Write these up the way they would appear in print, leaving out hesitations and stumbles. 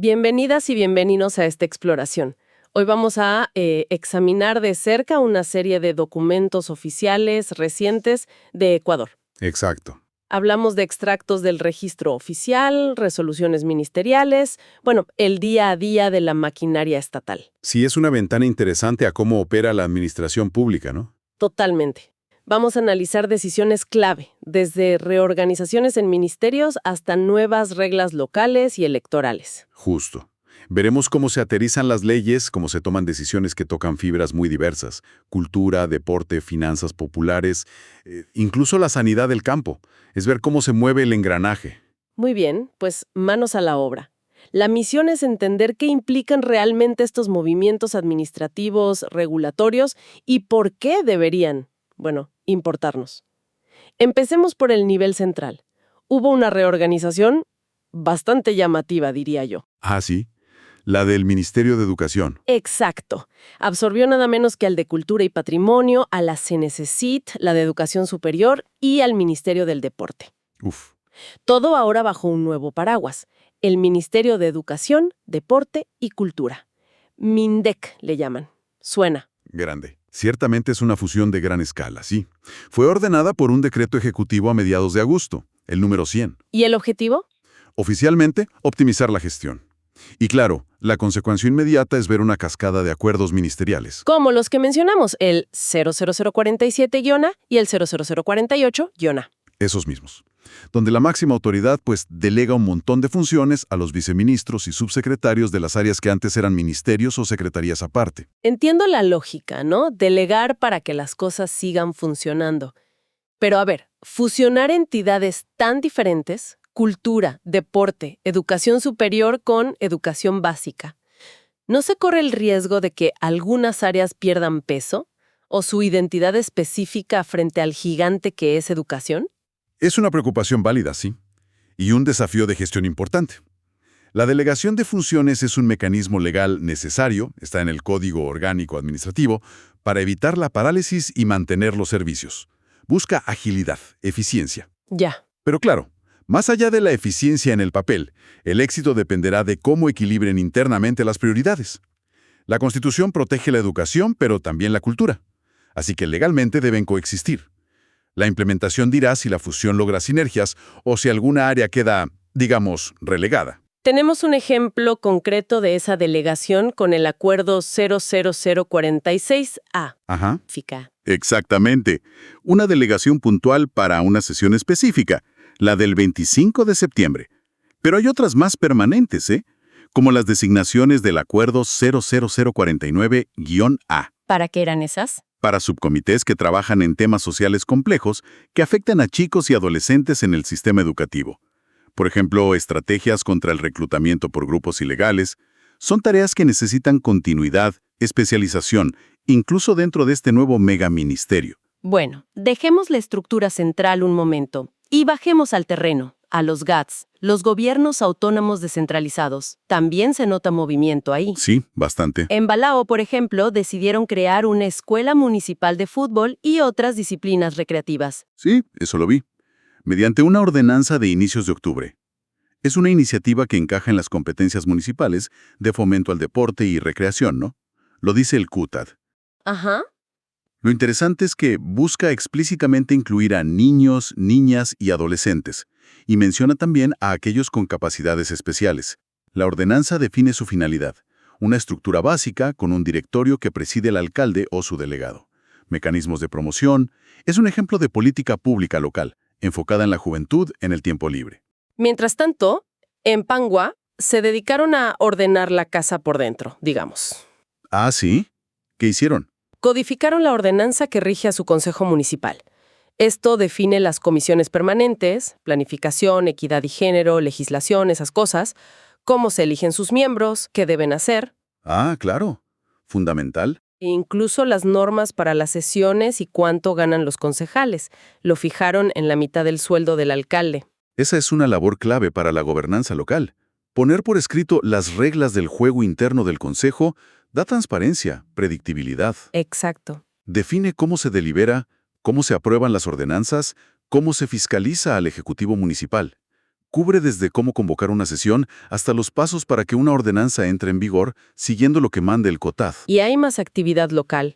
Bienvenidas y bienvenidos a esta exploración. Hoy vamos a examinar de cerca una serie de documentos oficiales recientes de Ecuador. Exacto. Hablamos de extractos del registro oficial, resoluciones ministeriales, bueno, el día a día de la maquinaria estatal. Sí, es una ventana interesante a cómo opera la administración pública, ¿no? Totalmente. Vamos a analizar decisiones clave, desde reorganizaciones en ministerios hasta nuevas reglas locales y electorales. Justo. Veremos cómo se aterrizan las leyes, cómo se toman decisiones que tocan fibras muy diversas: cultura, deporte, finanzas populares, incluso la sanidad del campo. Es ver cómo se mueve el engranaje. Muy bien, pues manos a la obra. La misión es entender qué implican realmente estos movimientos administrativos, regulatorios y por qué deberían, importarnos. Empecemos por el nivel central. Hubo una reorganización bastante llamativa, diría yo. Ah, sí. La del Ministerio de Educación. Exacto. Absorbió nada menos que al de Cultura y Patrimonio, a la CNCCIT, la de Educación Superior y al Ministerio del Deporte. Uf. Todo ahora bajo un nuevo paraguas, el Ministerio de Educación, Deporte y Cultura. MINDEC le llaman. Suena. Grande. Ciertamente es una fusión de gran escala, sí. Fue ordenada por un decreto ejecutivo a mediados de agosto, el número 100. ¿Y el objetivo? Oficialmente, optimizar la gestión. Y claro, la consecuencia inmediata es ver una cascada de acuerdos ministeriales. Como los que mencionamos, el 00047-A y el 00048-A. Esos mismos. Donde la máxima autoridad, delega un montón de funciones a los viceministros y subsecretarios de las áreas que antes eran ministerios o secretarías aparte. Entiendo la lógica, ¿no? Delegar para que las cosas sigan funcionando. Pero a ver, fusionar entidades tan diferentes, cultura, deporte, educación superior con educación básica, ¿no se corre el riesgo de que algunas áreas pierdan peso o su identidad específica frente al gigante que es educación? Es una preocupación válida, sí, y un desafío de gestión importante. La delegación de funciones es un mecanismo legal necesario, está en el Código Orgánico Administrativo, para evitar la parálisis y mantener los servicios. Busca agilidad, eficiencia. Ya. Pero claro, más allá de la eficiencia en el papel, el éxito dependerá de cómo equilibren internamente las prioridades. La Constitución protege la educación, pero también la cultura. Así que legalmente deben coexistir. La implementación dirá si la fusión logra sinergias o si alguna área queda, digamos, relegada. Tenemos un ejemplo concreto de esa delegación con el acuerdo 00046-A. Ajá. FICA. Exactamente. Una delegación puntual para una sesión específica, la del 25 de septiembre. Pero hay otras más permanentes, como las designaciones del acuerdo 00049-A. ¿Para qué eran esas? Para subcomités que trabajan en temas sociales complejos que afectan a chicos y adolescentes en el sistema educativo. Por ejemplo, estrategias contra el reclutamiento por grupos ilegales. Son tareas que necesitan continuidad, especialización, incluso dentro de este nuevo megaministerio. Bueno, dejemos la estructura central un momento y bajemos al terreno, a los GATS, los gobiernos autónomos descentralizados. También se nota movimiento ahí. Sí, bastante. En Balao, por ejemplo, decidieron crear una escuela municipal de fútbol y otras disciplinas recreativas. Sí, eso lo vi. Mediante una ordenanza de inicios de octubre. Es una iniciativa que encaja en las competencias municipales de fomento al deporte y recreación, ¿no? Lo dice el CUTAD. Ajá. Lo interesante es que busca explícitamente incluir a niños, niñas y adolescentes, y menciona también a aquellos con capacidades especiales. La ordenanza define su finalidad, una estructura básica con un directorio que preside el alcalde o su delegado. Mecanismos de promoción, es un ejemplo de política pública local, enfocada en la juventud en el tiempo libre. Mientras tanto, en Pangua se dedicaron a ordenar la casa por dentro, digamos. Ah, ¿sí? ¿Qué hicieron? Codificaron la ordenanza que rige a su consejo municipal. Esto define las comisiones permanentes, planificación, equidad y género, legislación, esas cosas, cómo se eligen sus miembros, qué deben hacer. Ah, claro. Fundamental. E incluso las normas para las sesiones y cuánto ganan los concejales. Lo fijaron en la mitad del sueldo del alcalde. Esa es una labor clave para la gobernanza local. Poner por escrito las reglas del juego interno del consejo da transparencia, predictibilidad. Exacto. Define cómo se delibera, cómo se aprueban las ordenanzas, cómo se fiscaliza al Ejecutivo Municipal. Cubre desde cómo convocar una sesión hasta los pasos para que una ordenanza entre en vigor siguiendo lo que mande el COTAD. Y hay más actividad local.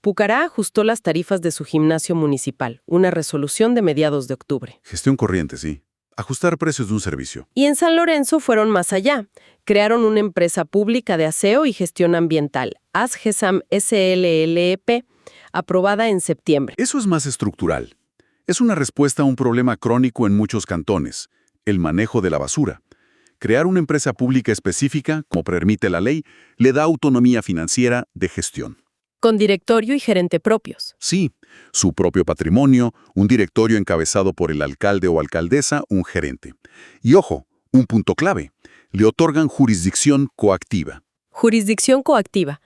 Pucará ajustó las tarifas de su gimnasio municipal, una resolución de mediados de octubre. Gestión corriente, sí. Ajustar precios de un servicio. Y en San Lorenzo fueron más allá. Crearon una empresa pública de aseo y gestión ambiental, ASGESAM SLLEP, aprobada en septiembre. Eso es más estructural. Es una respuesta a un problema crónico en muchos cantones, el manejo de la basura. Crear una empresa pública específica, como permite la ley, le da autonomía financiera de gestión. Con directorio y gerente propios. Sí, su propio patrimonio, un directorio encabezado por el alcalde o alcaldesa, un gerente. Y ojo, un punto clave, le otorgan jurisdicción coactiva. Jurisdicción coactiva.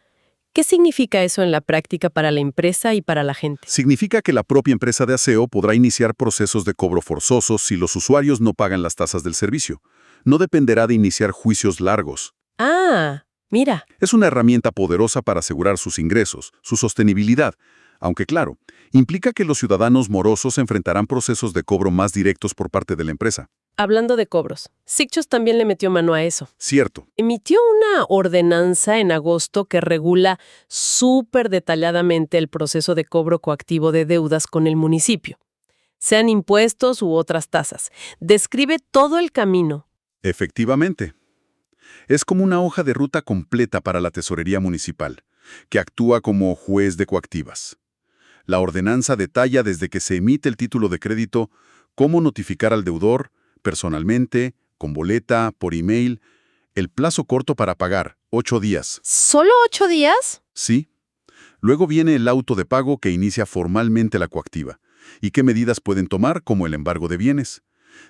¿Qué significa eso en la práctica para la empresa y para la gente? Significa que la propia empresa de aseo podrá iniciar procesos de cobro forzosos si los usuarios no pagan las tasas del servicio. No dependerá de iniciar juicios largos. Ah, mira. Es una herramienta poderosa para asegurar sus ingresos, su sostenibilidad, aunque claro, implica que los ciudadanos morosos enfrentarán procesos de cobro más directos por parte de la empresa. Hablando de cobros, Sicchos también le metió mano a eso. Cierto. Emitió una ordenanza en agosto que regula súper detalladamente el proceso de cobro coactivo de deudas con el municipio, sean impuestos u otras tasas. Describe todo el camino. Efectivamente. Es como una hoja de ruta completa para la tesorería municipal, que actúa como juez de coactivas. La ordenanza detalla desde que se emite el título de crédito cómo notificar al deudor, personalmente, con boleta, por email, el plazo corto para pagar, 8 días. ¿Solo 8 días? Sí. Luego viene el auto de pago que inicia formalmente la coactiva. ¿Y qué medidas pueden tomar, como el embargo de bienes?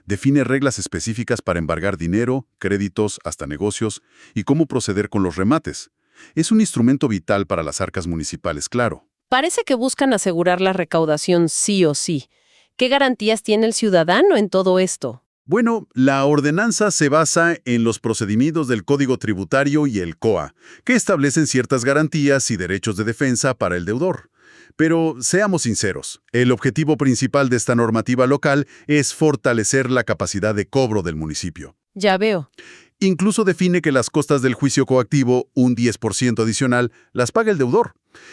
Define reglas específicas para embargar dinero, créditos, hasta negocios, y cómo proceder con los remates. Es un instrumento vital para las arcas municipales, claro. Parece que buscan asegurar la recaudación sí o sí. ¿Qué garantías tiene el ciudadano en todo esto? Bueno, la ordenanza se basa en los procedimientos del Código Tributario y el COA, que establecen ciertas garantías y derechos de defensa para el deudor. Pero seamos sinceros, el objetivo principal de esta normativa local es fortalecer la capacidad de cobro del municipio. Ya veo. Incluso define que las costas del juicio coactivo, un 10% adicional, las paga el deudor.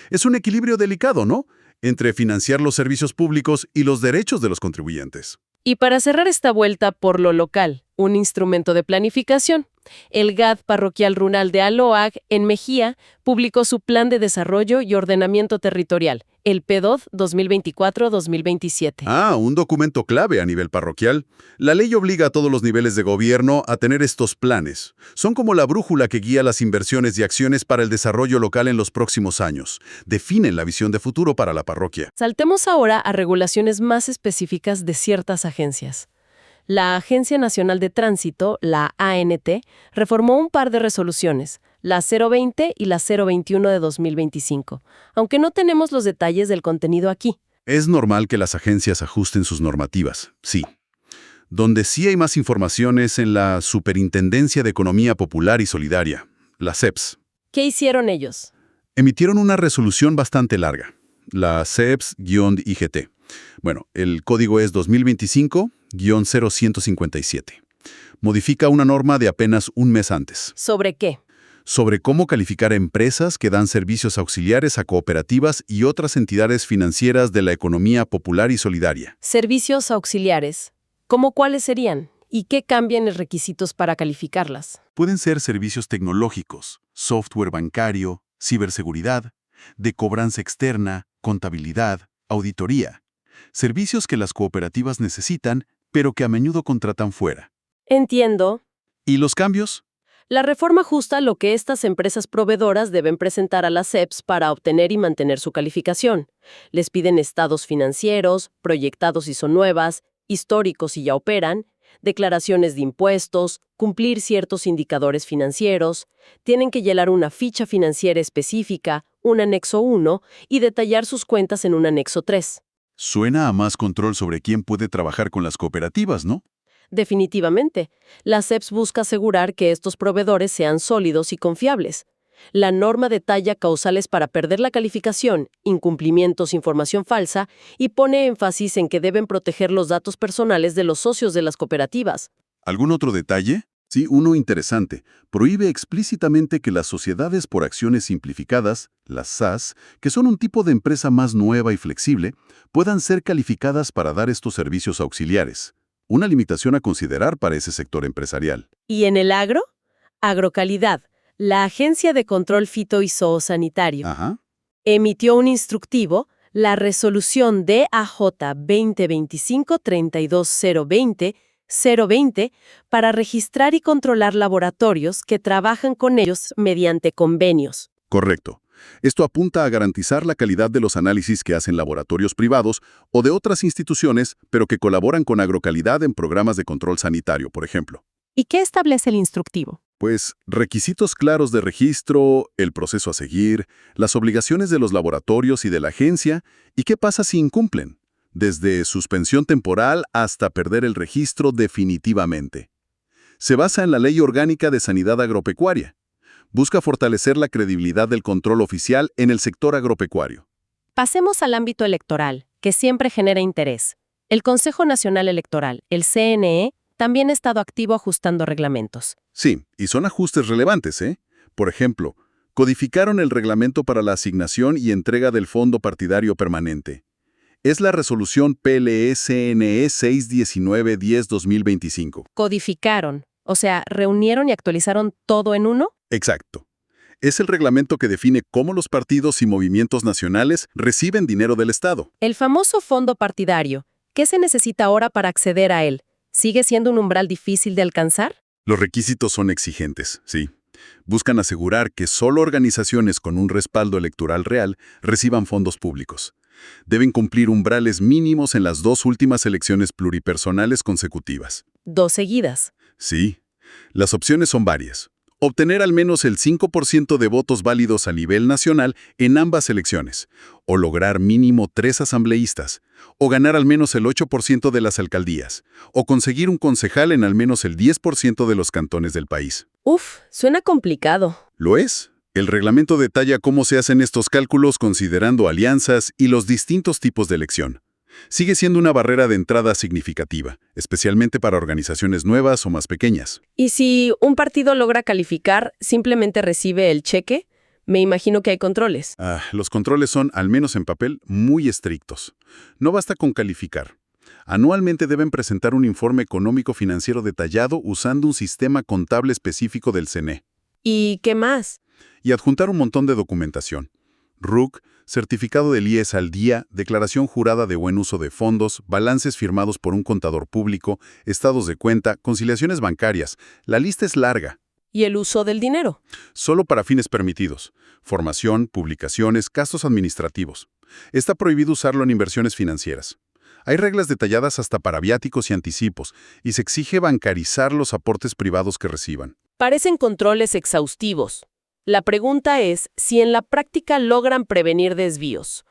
Es un equilibrio delicado, ¿no?, entre financiar los servicios públicos y los derechos de los contribuyentes. Y para cerrar esta vuelta por lo local, un instrumento de planificación, el GAD parroquial rural de Aloag, en Mejía, publicó su Plan de Desarrollo y Ordenamiento Territorial, el PDOD 2024-2027. Ah, un documento clave a nivel parroquial. La ley obliga a todos los niveles de gobierno a tener estos planes. Son como la brújula que guía las inversiones y acciones para el desarrollo local en los próximos años. Definen la visión de futuro para la parroquia. Saltemos ahora a regulaciones más específicas de ciertas agencias. La Agencia Nacional de Tránsito, la ANT, reformó un par de resoluciones, la 020 y la 021 de 2025, aunque no tenemos los detalles del contenido aquí. Es normal que las agencias ajusten sus normativas, sí. Donde sí hay más información es en la Superintendencia de Economía Popular y Solidaria, la CEPS. ¿Qué hicieron ellos? Emitieron una resolución bastante larga, la CEPS-IGT. Bueno, el código es 2025-0157. Modifica una norma de apenas un mes antes. ¿Sobre qué? Sobre cómo calificar a empresas que dan servicios auxiliares a cooperativas y otras entidades financieras de la economía popular y solidaria. Servicios auxiliares. ¿Cómo cuáles serían? ¿Y qué cambian los requisitos para calificarlas? Pueden ser servicios tecnológicos, software bancario, ciberseguridad, de cobranza externa, contabilidad, auditoría. Servicios que las cooperativas necesitan, pero que a menudo contratan fuera. Entiendo. ¿Y los cambios? La reforma ajusta lo que estas empresas proveedoras deben presentar a las CEPS para obtener y mantener su calificación. Les piden estados financieros, proyectados si son nuevas, históricos si ya operan, declaraciones de impuestos, cumplir ciertos indicadores financieros, tienen que llenar una ficha financiera específica, un anexo 1, y detallar sus cuentas en un anexo 3. Suena a más control sobre quién puede trabajar con las cooperativas, ¿no? Definitivamente, la CEPS busca asegurar que estos proveedores sean sólidos y confiables. La norma detalla causales para perder la calificación, incumplimientos, información falsa, y pone énfasis en que deben proteger los datos personales de los socios de las cooperativas. ¿Algún otro detalle? Sí, uno interesante. Prohíbe explícitamente que las sociedades por acciones simplificadas, las SAS, que son un tipo de empresa más nueva y flexible, puedan ser calificadas para dar estos servicios auxiliares. Una limitación a considerar para ese sector empresarial. ¿Y en el agro? Agrocalidad, la Agencia de Control Fito y Zoosanitario, Ajá. emitió un instructivo, la resolución DAJ 2025-32020, para registrar y controlar laboratorios que trabajan con ellos mediante convenios. Correcto. Esto apunta a garantizar la calidad de los análisis que hacen laboratorios privados o de otras instituciones, pero que colaboran con Agrocalidad en programas de control sanitario, por ejemplo. ¿Y qué establece el instructivo? Pues requisitos claros de registro, el proceso a seguir, las obligaciones de los laboratorios y de la agencia, y qué pasa si incumplen, desde suspensión temporal hasta perder el registro definitivamente. Se basa en la Ley Orgánica de Sanidad Agropecuaria. Busca fortalecer la credibilidad del control oficial en el sector agropecuario. Pasemos al ámbito electoral, que siempre genera interés. El Consejo Nacional Electoral, el CNE, también ha estado activo ajustando reglamentos. Sí, y son ajustes relevantes, ¿eh? Por ejemplo, codificaron el reglamento para la asignación y entrega del Fondo Partidario Permanente. Es la resolución PLE-CNE 619-10-2025. Codificaron, o sea, reunieron y actualizaron todo en uno. Exacto. Es el reglamento que define cómo los partidos y movimientos nacionales reciben dinero del Estado. El famoso fondo partidario, ¿qué se necesita ahora para acceder a él? ¿Sigue siendo un umbral difícil de alcanzar? Los requisitos son exigentes, sí. Buscan asegurar que solo organizaciones con un respaldo electoral real reciban fondos públicos. Deben cumplir umbrales mínimos en las 2 últimas elecciones pluripersonales consecutivas. 2 seguidas. Sí. Las opciones son varias. Obtener al menos el 5% de votos válidos a nivel nacional en ambas elecciones, o lograr mínimo 3 asambleístas, o ganar al menos el 8% de las alcaldías, o conseguir un concejal en al menos el 10% de los cantones del país. Uf, suena complicado. ¿Lo es? El reglamento detalla cómo se hacen estos cálculos considerando alianzas y los distintos tipos de elección. Sigue siendo una barrera de entrada significativa, especialmente para organizaciones nuevas o más pequeñas. ¿Y si un partido logra calificar, simplemente recibe el cheque? Me imagino que hay controles. Los controles son, al menos en papel, muy estrictos. No basta con calificar. Anualmente deben presentar un informe económico-financiero detallado usando un sistema contable específico del CNE. ¿Y qué más? Y adjuntar un montón de documentación. RUC, certificado del IES al día, declaración jurada de buen uso de fondos, balances firmados por un contador público, estados de cuenta, conciliaciones bancarias. La lista es larga. ¿Y el uso del dinero? Solo para fines permitidos. Formación, publicaciones, gastos administrativos. Está prohibido usarlo en inversiones financieras. Hay reglas detalladas hasta para viáticos y anticipos, y se exige bancarizar los aportes privados que reciban. Parecen controles exhaustivos. La pregunta es si en la práctica logran prevenir desvíos,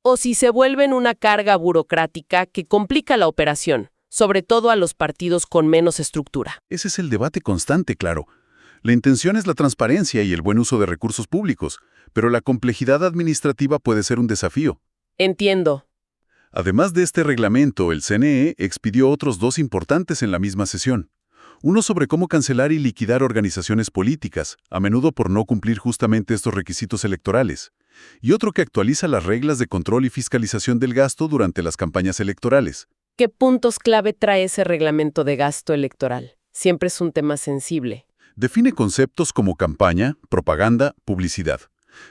o si se vuelven una carga burocrática que complica la operación, sobre todo a los partidos con menos estructura. Ese es el debate constante, claro. La intención es la transparencia y el buen uso de recursos públicos, pero la complejidad administrativa puede ser un desafío. Entiendo. Además de este reglamento, el CNE expidió otros 2 importantes en la misma sesión. Uno sobre cómo cancelar y liquidar organizaciones políticas, a menudo por no cumplir justamente estos requisitos electorales. Y otro que actualiza las reglas de control y fiscalización del gasto durante las campañas electorales. ¿Qué puntos clave trae ese reglamento de gasto electoral? Siempre es un tema sensible. Define conceptos como campaña, propaganda, publicidad.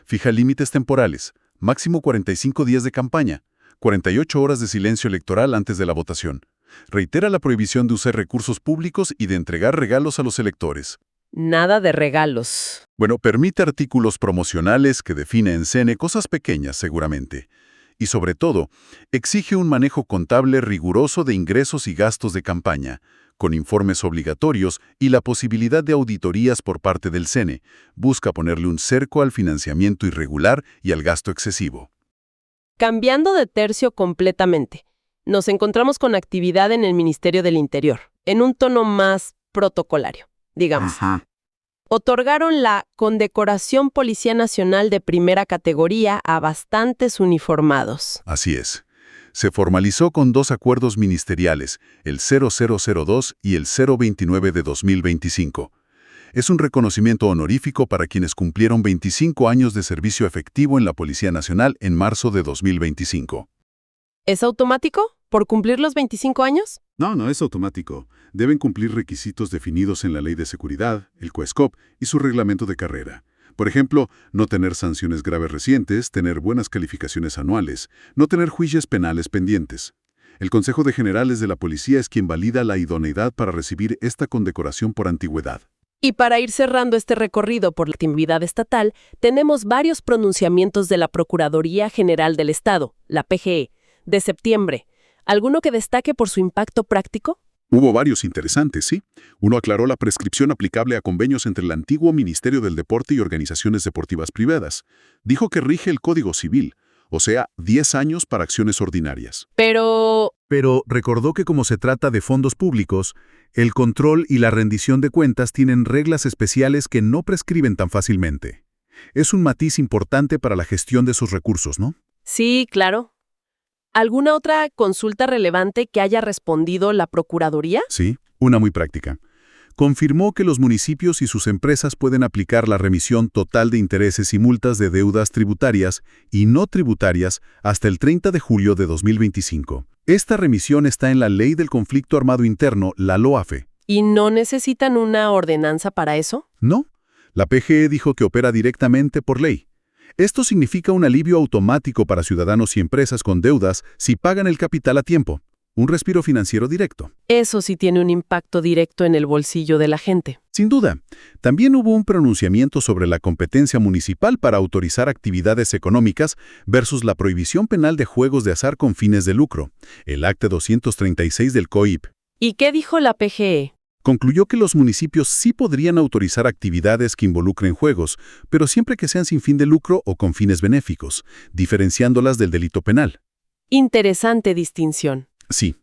Fija límites temporales, máximo 45 días de campaña, 48 horas de silencio electoral antes de la votación. Reitera la prohibición de usar recursos públicos y de entregar regalos a los electores. Nada de regalos. Bueno, permite artículos promocionales que define en CNE cosas pequeñas seguramente. Y sobre todo, exige un manejo contable riguroso de ingresos y gastos de campaña, con informes obligatorios y la posibilidad de auditorías por parte del CNE. Busca ponerle un cerco al financiamiento irregular y al gasto excesivo. Cambiando de tercio completamente, nos encontramos con actividad en el Ministerio del Interior, en un tono más protocolario, digamos. Ajá. Otorgaron la condecoración Policía Nacional de primera categoría a bastantes uniformados. Así es. Se formalizó con 2 acuerdos ministeriales, el 0002 y el 029 de 2025. Es un reconocimiento honorífico para quienes cumplieron 25 años de servicio efectivo en la Policía Nacional en marzo de 2025. ¿Es automático? ¿Por cumplir los 25 años? No, no es automático. Deben cumplir requisitos definidos en la Ley de Seguridad, el COESCOP y su reglamento de carrera. Por ejemplo, no tener sanciones graves recientes, tener buenas calificaciones anuales, no tener juicios penales pendientes. El Consejo de Generales de la Policía es quien valida la idoneidad para recibir esta condecoración por antigüedad. Y para ir cerrando este recorrido por la actividad estatal, tenemos varios pronunciamientos de la Procuraduría General del Estado, la PGE, de septiembre. ¿Alguno que destaque por su impacto práctico? Hubo varios interesantes, sí. Uno aclaró la prescripción aplicable a convenios entre el antiguo Ministerio del Deporte y organizaciones deportivas privadas. Dijo que rige el Código Civil, o sea, 10 años para acciones ordinarias. Pero Recordó que como se trata de fondos públicos, el control y la rendición de cuentas tienen reglas especiales que no prescriben tan fácilmente. Es un matiz importante para la gestión de sus recursos, ¿no? sí, claro. ¿Alguna otra consulta relevante que haya respondido la Procuraduría? Sí, una muy práctica. Confirmó que los municipios y sus empresas pueden aplicar la remisión total de intereses y multas de deudas tributarias y no tributarias hasta el 30 de julio de 2025. Esta remisión está en la Ley del Conflicto Armado Interno, la LOAFE. ¿Y no necesitan una ordenanza para eso? No, la PGE dijo que opera directamente por ley. Esto significa un alivio automático para ciudadanos y empresas con deudas si pagan el capital a tiempo. Un respiro financiero directo. Eso sí tiene un impacto directo en el bolsillo de la gente. Sin duda, también hubo un pronunciamiento sobre la competencia municipal para autorizar actividades económicas versus la prohibición penal de juegos de azar con fines de lucro, el Acta 236 del COIP. ¿Y qué dijo la PGE? Concluyó que los municipios sí podrían autorizar actividades que involucren juegos, pero siempre que sean sin fin de lucro o con fines benéficos, diferenciándolas del delito penal. Interesante distinción. Sí.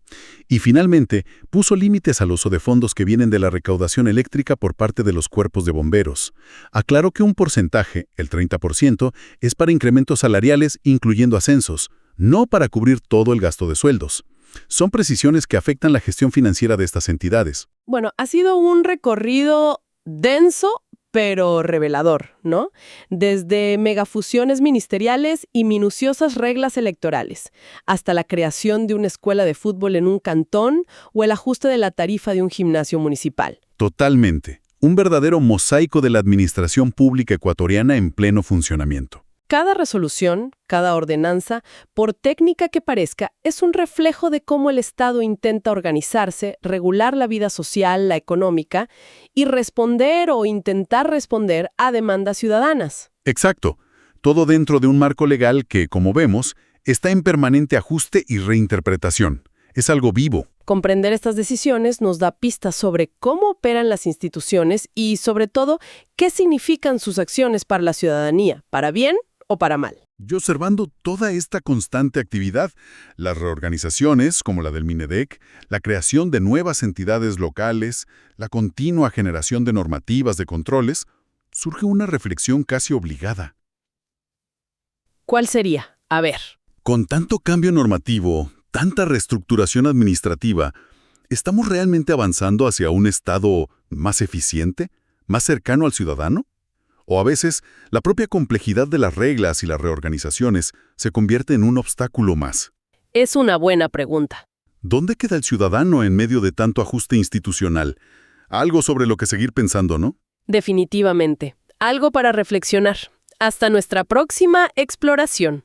Y finalmente, puso límites al uso de fondos que vienen de la recaudación eléctrica por parte de los cuerpos de bomberos. Aclaró que un porcentaje, el 30%, es para incrementos salariales incluyendo ascensos, no para cubrir todo el gasto de sueldos. Son precisiones que afectan la gestión financiera de estas entidades. Bueno, ha sido un recorrido denso, pero revelador, ¿no? Desde megafusiones ministeriales y minuciosas reglas electorales, hasta la creación de una escuela de fútbol en un cantón o el ajuste de la tarifa de un gimnasio municipal. Totalmente. Un verdadero mosaico de la administración pública ecuatoriana en pleno funcionamiento. Cada resolución, cada ordenanza, por técnica que parezca, es un reflejo de cómo el Estado intenta organizarse, regular la vida social, la económica, y responder o intentar responder a demandas ciudadanas. Exacto. Todo dentro de un marco legal que, como vemos, está en permanente ajuste y reinterpretación. Es algo vivo. Comprender estas decisiones nos da pistas sobre cómo operan las instituciones y, sobre todo, qué significan sus acciones para la ciudadanía, para bien o para mal. Y observando toda esta constante actividad, las reorganizaciones, como la del Minedec, la creación de nuevas entidades locales, la continua generación de normativas de controles, surge una reflexión casi obligada. ¿Cuál sería? A ver. Con tanto cambio normativo, tanta reestructuración administrativa, ¿estamos realmente avanzando hacia un Estado más eficiente, más cercano al ciudadano? O a veces, la propia complejidad de las reglas y las reorganizaciones se convierte en un obstáculo más. Es una buena pregunta. ¿Dónde queda el ciudadano en medio de tanto ajuste institucional? Algo sobre lo que seguir pensando, ¿no? Definitivamente. Algo para reflexionar. Hasta nuestra próxima exploración.